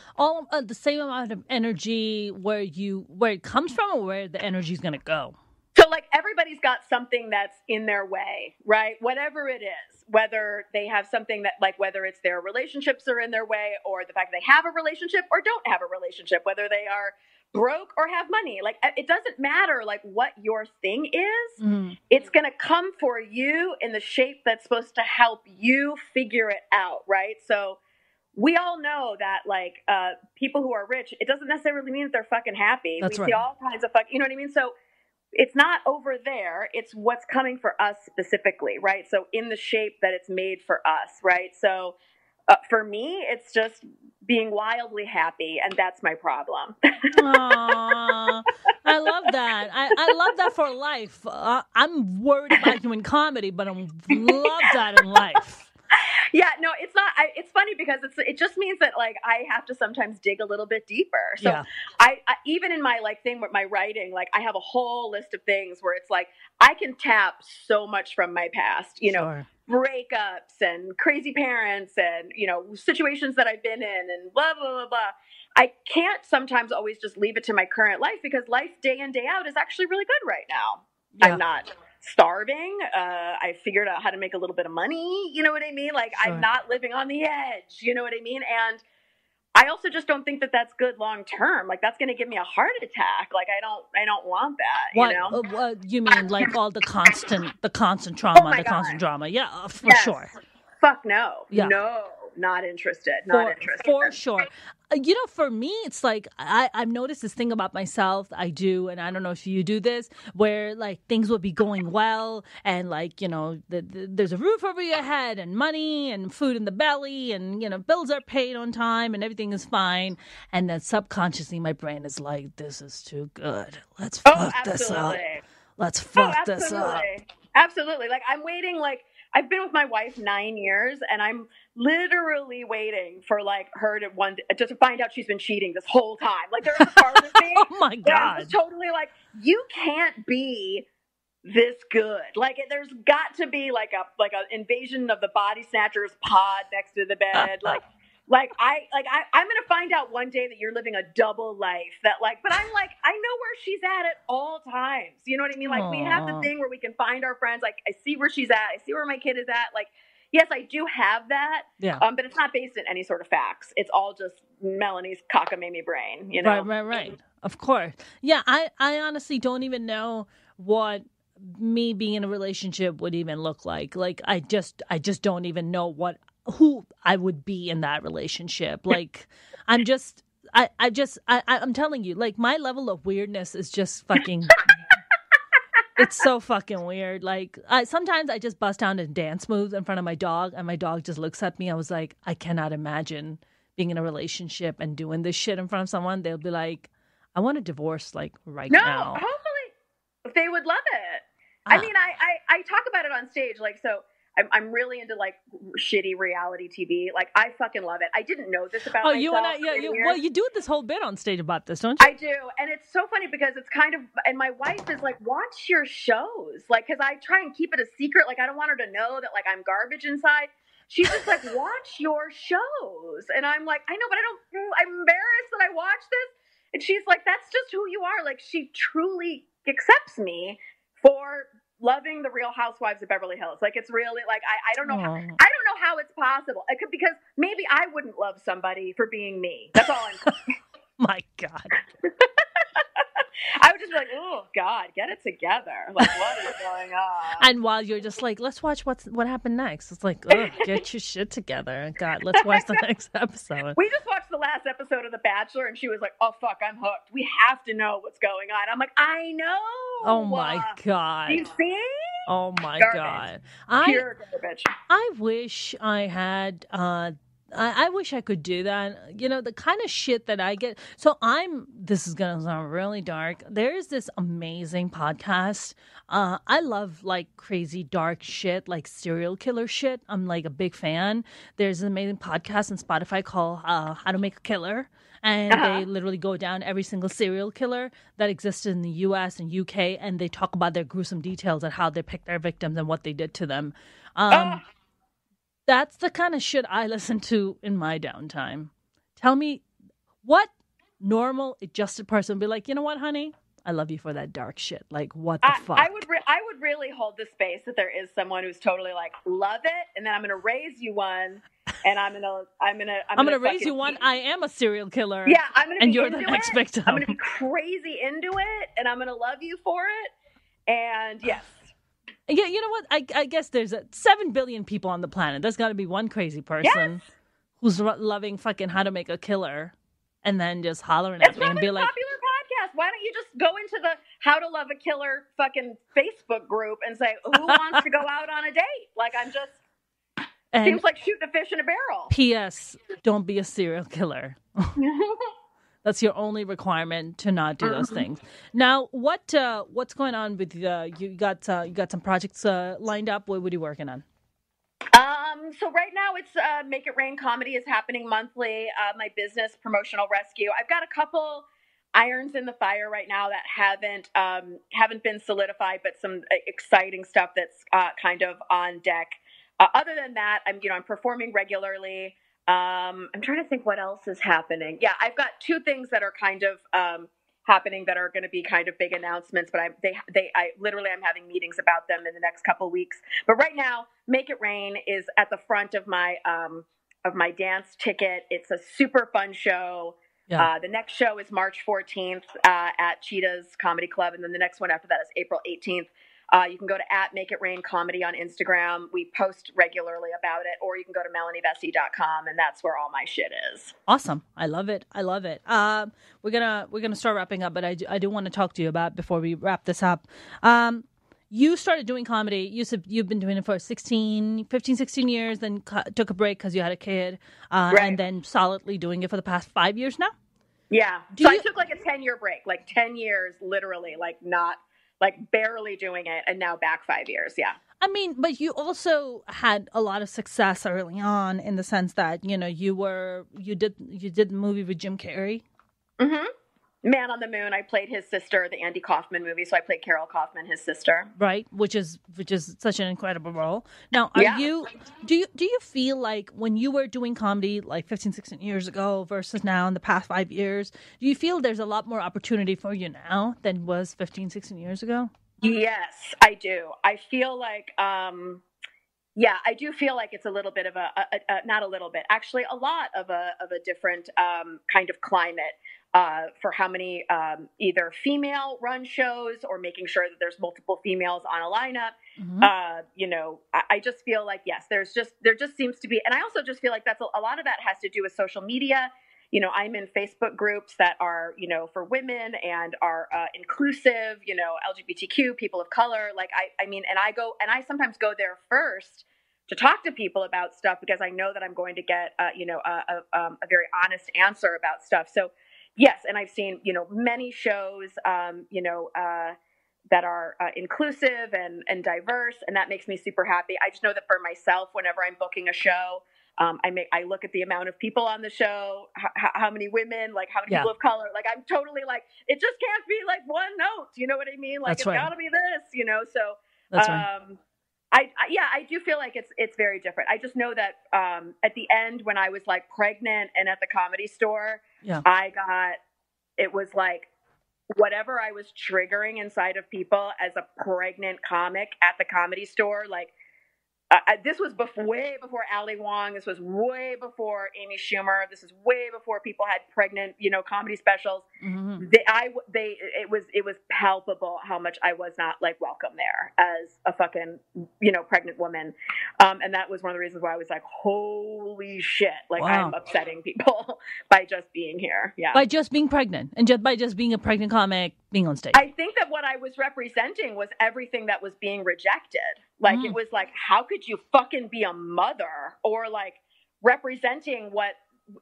the same amount of energy where it comes from, or where the energy is going to go. So, like, everybody's got something that's in their way, right? Whatever it is, whether they have something that, like, whether it's their relationships are in their way, or the fact that they have a relationship or don't have a relationship, whether they are broke or have money. Like, it doesn't matter, like, what your thing is. Mm-hmm. It's going to come for you in the shape that's supposed to help you figure it out, right? So we all know that, like, people who are rich, it doesn't necessarily mean that they're fucking happy. That's we right. see all kinds of you know what I mean? So it's not over there. It's what's coming for us specifically, right? So in the shape that it's made for us, right? So for me, it's just being wildly happy, and that's my problem. Aww, I love that. I love that for life. I'm worried about you in comedy, but I love that in life. Yeah, no, it's not. It's funny because it just means that, like, I have to sometimes dig a little bit deeper. So yeah. I even in my, like, thing with my writing, like, I have a whole list of things where it's like I can tap so much from my past, Sure. breakups and crazy parents and, situations that I've been in and blah, blah, blah, blah. I can't sometimes always just leave it to my current life, because life day in, day out is actually really good right now. Yeah. I'm not starving. I figured out how to make a little bit of money. You know what I mean? Like, sure. I'm not living on the edge. You know what I mean? And I also just don't think that that's good long term. Like, that's going to give me a heart attack. Like, I don't want that. What, what you mean, like all the constant trauma, oh the constant drama? Yeah, for yes. sure. Fuck no. Yeah. No, not interested. For sure. For me, it's like I've noticed this thing about myself. I do, and I don't know if you do this, where, like, things would be going well, and, like, there's a roof over your head, and money, and food in the belly, and bills are paid on time, and everything is fine. And then subconsciously, my brain is like, "This is too good. Let's fuck this up. Let's fuck this up." Absolutely. Like, I'm waiting. Like, I've been with my wife 9 years, and I'm literally waiting for, like, her to find out she's been cheating this whole time. Like, there's a part of me. Oh my God. I'm just totally like, you can't be this good. Like, there's got to be like a invasion of the body snatchers pod next to the bed. I'm going to find out one day that you're living a double life, but I'm like, I know where she's at all times. You know what I mean? Like, we have the thing where we can find our friends. Like, I see where she's at. I see where my kid is at. Like, yes, I do have that. Yeah. But it's not based in any sort of facts. It's all just Melanie's cockamamie brain, Right. Of course. Yeah. I honestly don't even know what me being in a relationship would even look like. Like, I just don't even know who I would be in that relationship. Like, I'm telling you, like, my level of weirdness is just fucking, it's so fucking weird. Like, sometimes I just bust down in dance moves in front of my dog, and my dog just looks at me. I was like, I cannot imagine being in a relationship and doing this shit in front of someone, they'll be like, I want a divorce like right No, now. hopefully they would love it. I mean, I talk about it on stage. Like, so I'm really into like shitty reality TV. Like, I fucking love it. I didn't know this about myself. You and I, well, you do this whole bit on stage about this, don't you? I do. And it's so funny because it's kind of, and my wife is like, watch your shows. Like, cause I try and keep it a secret. Like, I don't want her to know that like I'm garbage inside. She's just like, watch your shows. And I'm like, I know, but I'm embarrassed that I watch this. And she's like, that's just who you are. Like, she truly accepts me for loving the Real Housewives of Beverly Hills. Like, it's really like, I don't know how, I don't know how it's possible. It could, because maybe I wouldn't love somebody for being me. That's all I'm My God. I would just be like, oh God, get it together. Like, what is going on? And while you're just like, let's watch what happened next. It's like, oh, get your shit together. God, let's watch the next episode. We just watched the last episode of The Bachelor, and she was like, oh fuck, I'm hooked. We have to know what's going on. I'm like, I know. Oh my God. You see? Oh my Garbage. God. Pure garbage. I wish I had I wish I could do that. You know, the kind of shit that I get. So this is going to sound really dark. There's this amazing podcast. I love like crazy dark shit, like serial killer shit. I'm like a big fan. There's an amazing podcast on Spotify called How to Make a Killer. And they literally go down every single serial killer that existed in the U.S. and U.K. and they talk about their gruesome details and how they picked their victims and what they did to them. That's the kind of shit I listen to in my downtime. Tell me, what normal, adjusted person would be like, you know what, honey? I love you for that dark shit. Like, what the fuck? I would really hold the space that there is someone who's totally like, love it, and then I'm going to raise you one, and I'm gonna raise you one. I am a serial killer. Yeah, I'm gonna. And you're the next victim. I'm gonna be crazy into it, and I'm gonna love you for it. And yes. Yeah, you know what? I guess there's 7 billion people on the planet. There's got to be one crazy person who's loving fucking How to Make a Killer, and then just hollering at me and be like, popular podcast. Why don't you just go into the How to Love a Killer fucking Facebook group and say, who wants to go out on a date? Like, I'm just seems like shooting a fish in a barrel. P.S. Don't be a serial killer. That's your only requirement to not do those things. Now, what's going on with you got some projects lined up? What are you working on? So right now it's Make It Rain comedy is happening monthly. My business Promotional Rescue. I've got a couple irons in the fire right now that haven't been solidified, but some exciting stuff that's kind of on deck. Other than that, I'm performing regularly. I'm trying to think what else is happening. Yeah, I've got two things that are kind of happening that are going to be kind of big announcements, but I literally I'm having meetings about them in the next couple of weeks. But right now, Make It Rain is at the front of my dance ticket. It's a super fun show. Yeah. The next show is March 14th at Cheetah's Comedy Club, and then the next one after that is April 18th. You can go to @MakeItRainComedy on Instagram. We post regularly about it, or you can go to melanievesey.com, and that's where all my shit is. Awesome. I love it. We're gonna start wrapping up, but I do want to talk to you about before we wrap this up. You started doing comedy. You said you've been doing it for 15, 16 years, then took a break because you had a kid, right. And then solidly doing it for the past 5 years now? Yeah. I took like a 10-year break, like 10 years, literally, like not... like barely doing it, and now back 5 years. Yeah. I mean, but you also had a lot of success early on in the sense that, you did the movie with Jim Carrey. Mm-hmm. Man on the Moon. I played his sister, the Andy Kaufman movie. So I played Carol Kaufman, his sister. Right. Which is such an incredible role. Now, do you feel like when you were doing comedy like 15, 16 years ago versus now in the past 5 years, do you feel there's a lot more opportunity for you now than was 15, 16 years ago? Yes, I do. I feel like, I do feel like it's a little bit of not a little bit, actually a lot of a different kind of climate. For how many either female run shows or making sure that there's multiple females on a lineup. Mm-hmm. I just feel like, yes, there just seems to be, and I also just feel like that's a lot of that has to do with social media. I'm in Facebook groups that are, for women and are inclusive, LGBTQ, people of color. Like, I mean, and I sometimes go there first to talk to people about stuff because I know that I'm going to get, a very honest answer about stuff. So yes. And I've seen, many shows, that are inclusive and diverse. And that makes me super happy. I just know that for myself, whenever I'm booking a show, I look at the amount of people on the show, how many women, like how many people of color, like I'm totally like, it just can't be like one note. You know what I mean? Like it's gotta be this, so That's right. I do feel like it's very different. I just know that at the end when I was like pregnant and at the Comedy Store, it was like whatever I was triggering inside of people as a pregnant comic at the Comedy Store, like this was way before Ali Wong. This was way before Amy Schumer. This is way before people had pregnant, comedy specials. Mm-hmm. It was palpable how much I was not like welcome there as a fucking, pregnant woman. And that was one of the reasons why I was like, holy shit. Like I'm upsetting people by just being here. Yeah. By just being pregnant and by just being a pregnant comic being on stage. I think that what I was representing was everything that was being rejected. Like, it was like, how could you fucking be a mother? Or like representing what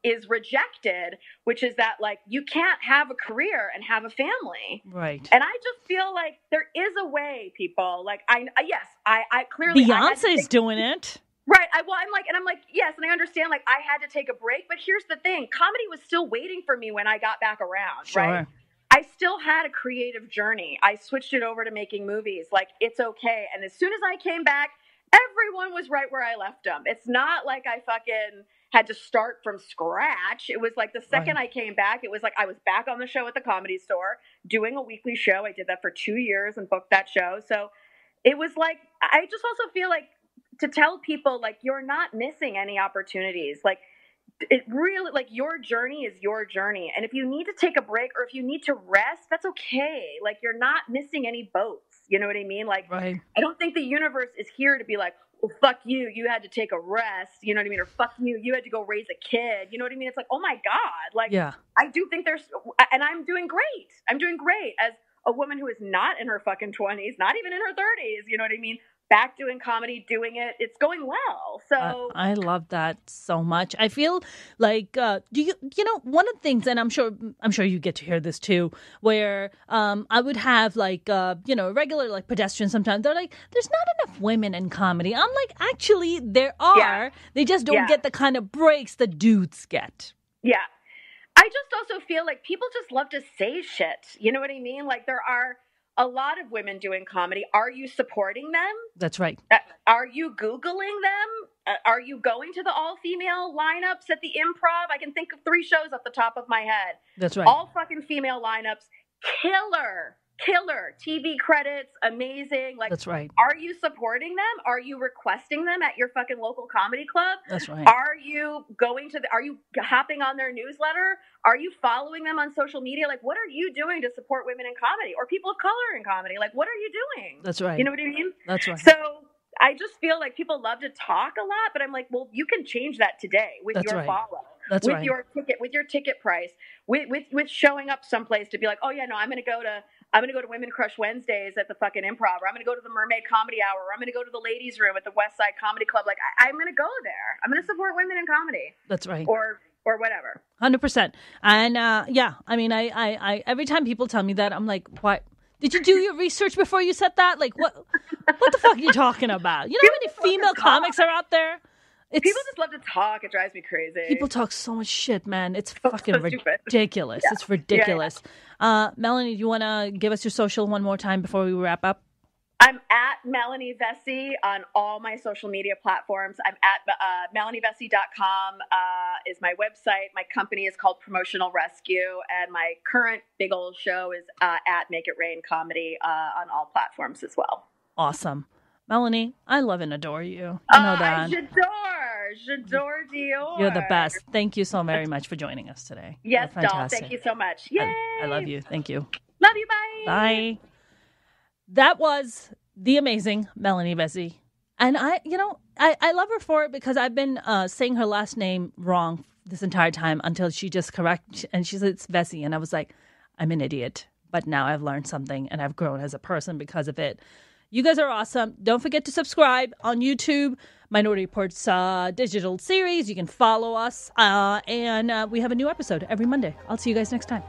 is rejected, which is that like, you can't have a career and have a family. Right. And I just feel like there is a way, people. Like, I clearly. Beyonce's doing it. Right. I'm like, yes. And I understand, like, I had to take a break. But here's the thing. Comedy was still waiting for me when I got back around. Sure. Right. I still had a creative journey. I switched it over to making movies. Like, it's okay. And as soon as I came back, everyone was right where I left them. It's not like I fucking had to start from scratch. It was like the second I came back, it was like I was back on the show at the Comedy Store doing a weekly show. I did that for 2 years and booked that show. So it was like, I just also feel like to tell people, like, you're not missing any opportunities. Like, it really, like, your journey is your journey. And if you need to take a break or if you need to rest, that's okay. Like, you're not missing any boats. You know what I mean? Like, I don't think the universe is here to be like, well, fuck you. You had to take a rest. You know what I mean? Or fuck you. You had to go raise a kid. You know what I mean? It's like, oh my God. Like, I do think and I'm doing great. I'm doing great as a woman who is not in her fucking 20s, not even in her 30s. You know what I mean? Back doing comedy, doing it. It's going well. So I love that so much. I feel like do you one of the things, and I'm sure you get to hear this too, where I would have like regular like pedestrians sometimes. They're like, there's not enough women in comedy. I'm like, actually there are. Yeah. They just don't get the kind of breaks the dudes get. Yeah. I just also feel like people just love to say shit. You know what I mean? Like, there are a lot of women doing comedy. Are you supporting them? That's right. Are you Googling them? Are you going to the all-female lineups at the Improv? I can think of 3 shows off the top of my head. That's right. All fucking female lineups. Killer. TV credits. Amazing. Like, that's right. Are you supporting them? Are you requesting them at your fucking local comedy club? That's right. Are you are you hopping on their newsletter? Are you following them on social media? Like, what are you doing to support women in comedy or people of color in comedy? Like, what are you doing? That's right. You know what I mean? That's right. So I just feel like people love to talk a lot, but I'm like, well, you can change that today with your follow. That's with your ticket price, with showing up someplace to be like, oh yeah, no, I'm going to go to Women Crush Wednesdays at the fucking Improv, or I'm going to go to the Mermaid Comedy Hour, or I'm going to go to the Ladies Room at the West Side Comedy Club. Like, I'm going to go there. I'm going to support women in comedy. That's right. Or whatever. 100%. And I mean, I every time people tell me that, I'm like, what? Did you do your research before you said that? Like, what the fuck are you talking about? You know how many female comics are out there? People just love to talk. It drives me crazy. People talk so much shit, man. It's fucking ridiculous. Yeah. It's ridiculous. Yeah. Melanie, do you want to give us your social one more time before we wrap up? I'm at Melanie Vesey on all my social media platforms. I'm at melanievesey.com is my website. My company is called Promotional Rescue, and my current big old show is at Make It Rain Comedy on all platforms as well. Awesome. Melanie, I love and adore you. You know that. J'adore Dior. You're the best. Thank you so very much for joining us today. Yes, doll. Thank you so much. Yay! I love you. Thank you. Love you. Bye. Bye. That was the amazing Melanie Vesey. And I love her for it because I've been saying her last name wrong this entire time until she just corrected, and she said it's Vesey. And I was like, I'm an idiot. But now I've learned something and I've grown as a person because of it. You guys are awesome. Don't forget to subscribe on YouTube, Minority Report's digital series. You can follow us. And we have a new episode every Monday. I'll see you guys next time.